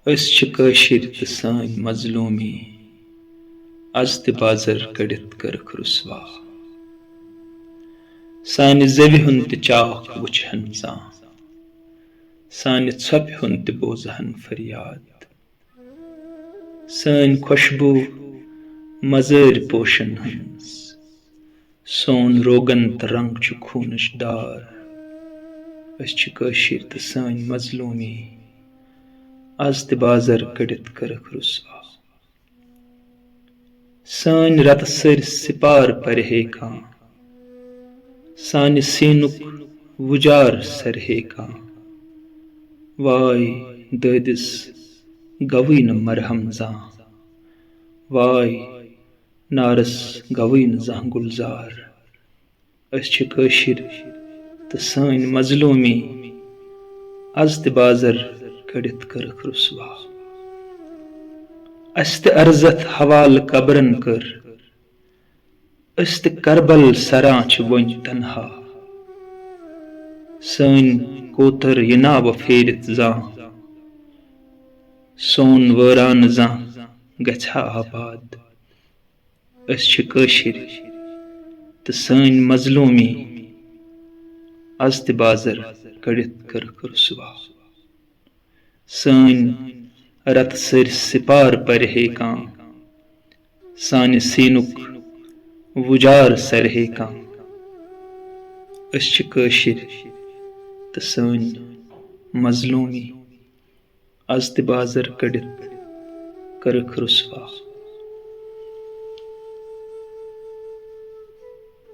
أسۍ چھِ کٲشِر تہٕ سٲنۍ مظلوٗمی از تہِ بازر کٔڑِتھ کٔرٕکھ رُسوا سانہِ زٮ۪وِ ہُنٛد تہِ چاکھ وٕچھہن زانٛہہ سانہِ ژھۄپہِ ہُنٛد تہِ بوزہن فریاد سٲنۍ خۄشبوٗ مزٲرۍ پوشن ہٕنٛز سون روگن تہٕ رنٛگ چھُ خوٗنٕچ دار أسۍ چھِ کٲشِر تہٕ سٲنۍ مظلوٗمی از تہِ بازر کٔڑِتھ کٔرٕکھ رُسوا سٲنۍ رتہٕ سٔرۍ سِپار پرِہے کانٛہہ سانہِ سیٖنُک وُجار سرہے کانٛہہ واے دٲدِس گوٚوٕے نہٕ مرہم زانٛہہ واے نارس گوٚوٕے نہٕ زانٛہہ گُلزار أسۍ چھِ کٲشِر تہٕ سٲنۍ مظلوٗمی از تہِ بازر کٔڑِتھ کٔرٕکھ رُسوا اسہِ تہِ عرزتھ حوالہٕ قبرن کٔر أسۍ تہِ کربل سران چھِ وۄنۍ تنہا سٲنۍ کوتر یِنا وۄنۍ پھیٖرِتھ زانٛہہ سون وٲرانہٕ زانٛہہ گژھِ ہا آباد أسۍ چھِ کٲشِر تہٕ سٲنۍ مظلوٗمی از تہِ بازر کٔڑِتھ کٔرٕکھ رُسوا سٲنۍ رتہٕ سٔرۍ سِپار پرِہے کانٛہہ سانہِ سیٖنُک وُجار سرہے کانٛہہ أسۍ چھِ کٲشِر تہٕ سٲنۍ مظلوٗمی از تہِ بازر کٔڑِتھ کٔرٕکھ رُسوا